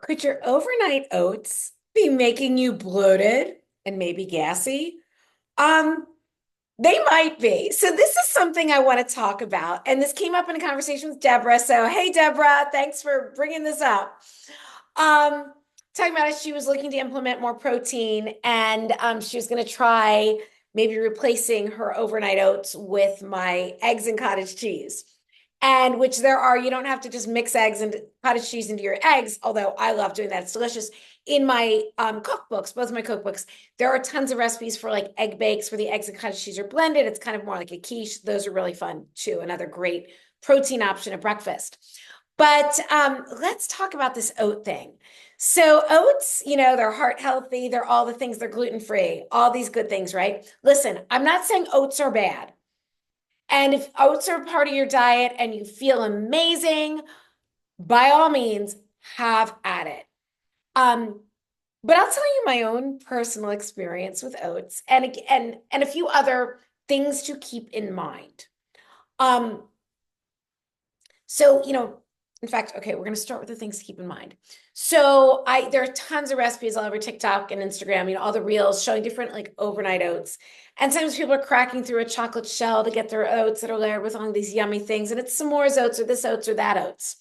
Could your overnight oats be making you bloated and maybe gassy? Um, they might be. So this is something I want to talk about. And this came up in a conversation with Deborah. So, hey, Deborah, thanks for bringing this up. Um, Talking about it, she was looking to implement more protein and she was going to try maybe replacing her overnight oats with my eggs and cottage cheese. And which there are, you don't have to just mix eggs and cottage cheese into your eggs, although I love doing that. It's delicious. In my cookbooks, both of my cookbooks, there are tons of recipes for like egg bakes where the eggs and cottage cheese are blended. It's kind of more like a quiche. Those are really fun too. Another great protein option at breakfast. But let's talk about this oat thing. So oats, they're heart healthy. They're all the things. They're gluten free. All these good things, right? Listen, I'm not saying oats are bad. And if oats are part of your diet and you feel amazing, by all means, have at it. Um, but I'll tell you my own personal experience with oats and a few other things to keep in mind. Um, so, in fact, okay, we're going to start with the things to keep in mind. So there are tons of recipes all over TikTok and Instagram, all the reels showing different like overnight oats. And sometimes people are cracking through a chocolate shell to get their oats that are layered with all these yummy things. And it's s'mores oats or this oats or that oats.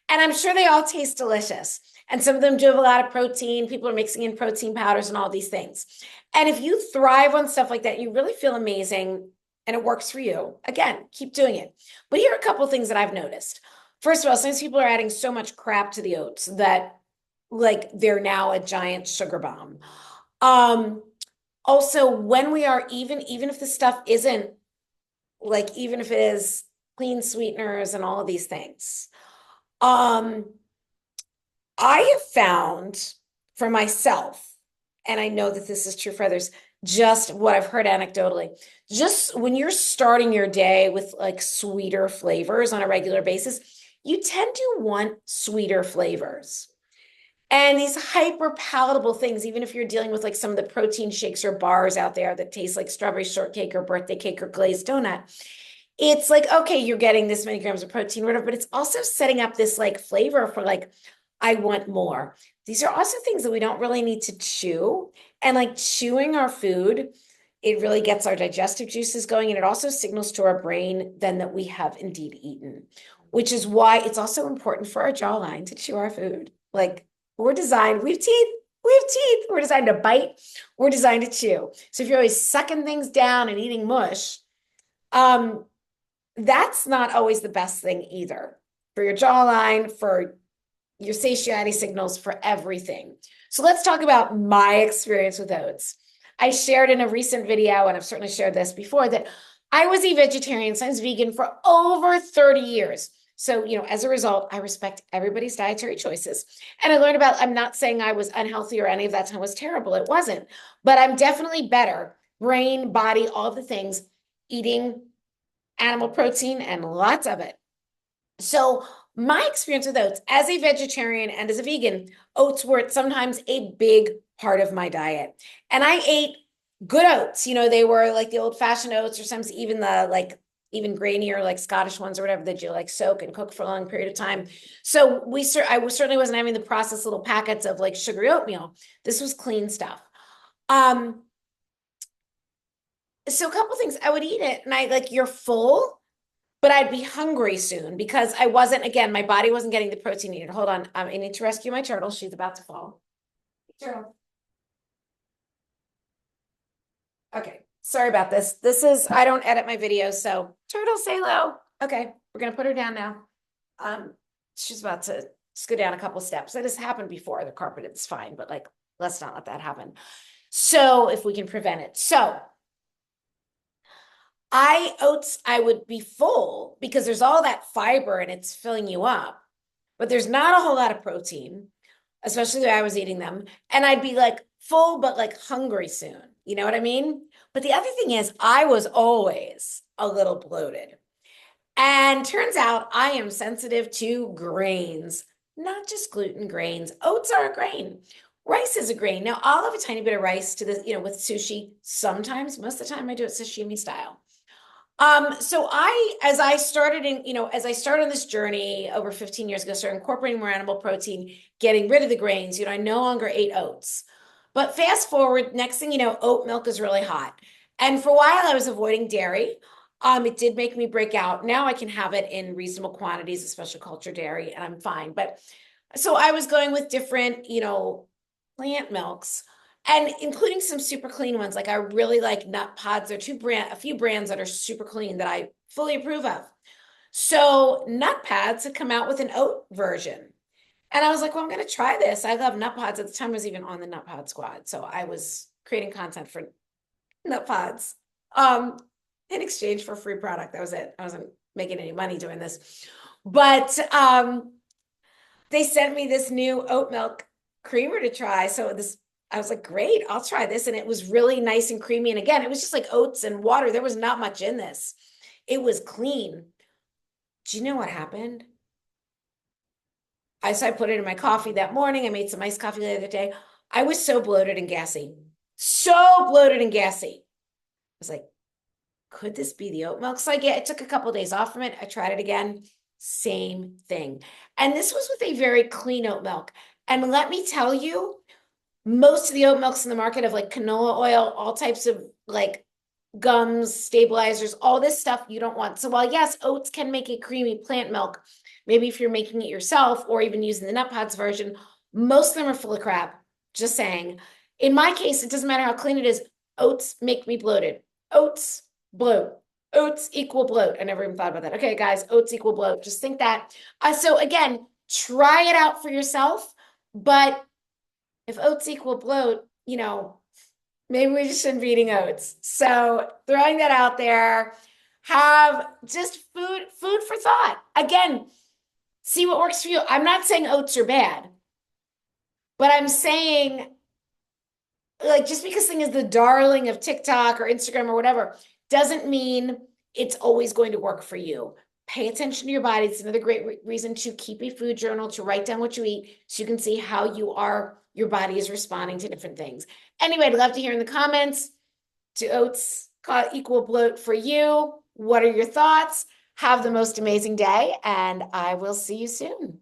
And I'm sure they all taste delicious. And some of them do have a lot of protein. People are mixing in protein powders and all these things. And if you thrive on stuff like that, you really feel amazing and it works for you, again, keep doing it. But here are a couple of things that I've noticed. First of all, sometimes people are adding so much crap to the oats that like they're now a giant sugar bomb. Um, Also, when we are even if the stuff isn't like, even if it is clean sweeteners and all of these things, um, I have found for myself, and I know that this is true for others, just what I've heard anecdotally, just when you're starting your day with like sweeter flavors on a regular basis, you tend to want sweeter flavors. And these hyper palatable things, even if you're dealing with like some of the protein shakes or bars out there that taste like strawberry shortcake or birthday cake or glazed donut, it's like, okay, you're getting this many grams of protein, whatever, but it's also setting up this like flavor for like, I want more. These are also things that we don't really need to chew. And like chewing our food, it really gets our digestive juices going. And it also signals to our brain then that we have indeed eaten, which is why it's also important for our jawline to chew our food. Like we have teeth, we're designed to bite, we're designed to chew. So if you're always sucking things down and eating mush, um, that's not always the best thing either for your jawline, for your satiety signals, for everything. So let's talk about my experience with oats. I shared in a recent video, and I've certainly shared this before, that I was a vegetarian, sometimes vegan for over 30 years. So, as a result, I respect everybody's dietary choices. And I learned I'm not saying I was unhealthy or any of that time was terrible. It wasn't. But I'm definitely better, brain, body, all the things, eating animal protein and lots of it. So my experience with oats as a vegetarian and as a vegan, oats were sometimes a big part of my diet. And I ate good oats. They were like the old fashioned oats or sometimes even the like even grainier like Scottish ones or whatever that you like soak and cook for a long period of time. So I certainly wasn't having the processed little packets of like sugary oatmeal. This was clean stuff. Um, so a couple things, I would eat it and I like, you're full, but I'd be hungry soon because I wasn't, again, my body wasn't getting the protein needed. Hold on. I need to rescue my turtle. She's about to fall. Turtle. Okay. Sorry about this. I don't edit my videos. So turtle, say hello. Okay. We're going to put her down now. Um, she's about to just go down a couple steps. That has happened before. The carpet is fine, but like, let's not let that happen. So if we can prevent it. So oats, I would be full because there's all that fiber and it's filling you up, but there's not a whole lot of protein, especially the way I was eating them. And I'd be like full, but like hungry soon. You know what I mean? But the other thing is, I was always a little bloated. And turns out I am sensitive to grains, not just gluten grains. Oats are a grain. Rice is a grain. Now, I'll have a tiny bit of rice to this, with sushi sometimes. Most of the time, I do it sashimi style. As I started as I started on this journey over 15 years ago, started incorporating more animal protein, getting rid of the grains, I no longer ate oats. But fast forward, next thing you know, oat milk is really hot. And for a while I was avoiding dairy. It did make me break out. Now I can have it in reasonable quantities, especially cultured dairy, and I'm fine. But so I was going with different, plant milks and including some super clean ones. Like I really like Nut Pods. There are a few brands that are super clean that I fully approve of. So Nut Pods had come out with an oat version. And I was like, well, I'm going to try this. I love Nut Pods. At the time, I was even on the Nut Pod squad. So I was creating content for Nut Pods in exchange for free product. That was it. I wasn't making any money doing this. But they sent me this new oat milk creamer to try. I was like, great, I'll try this. And it was really nice and creamy. And again, it was just like oats and water. There was not much in this. It was clean. Do you know what happened? I put it in my coffee that morning. I made some iced coffee the other day. I was so bloated and gassy. So bloated and gassy. I was like, could this be the oat milk? So I took a couple of days off from it. I tried it again. Same thing. And this was with a very clean oat milk. And let me tell you, most of the oat milks in the market have like canola oil, all types of like gums, stabilizers, all this stuff you don't want. So while yes, oats can make a creamy plant milk, maybe if you're making it yourself or even using the Nut Pods version, most of them are full of crap. Just saying. In my case, it doesn't matter how clean it is. Oats make me bloated. Oats bloat. Oats equal bloat. I never even thought about that. Okay, guys, oats equal bloat. Just think that. So again, try it out for yourself. But if oats equal bloat, maybe we just shouldn't be eating oats. So throwing that out there, have just food for thought. Again, see what works for you. I'm not saying oats are bad, but I'm saying like just because thing is the darling of TikTok or Instagram or whatever doesn't mean it's always going to work for you. Pay attention to your body. It's another great reason to keep a food journal, to write down what you eat so you can see how your body is responding to different things. Anyway, I'd love to hear in the comments, do oats equal bloat for you? What are your thoughts? Have the most amazing day, and I will see you soon.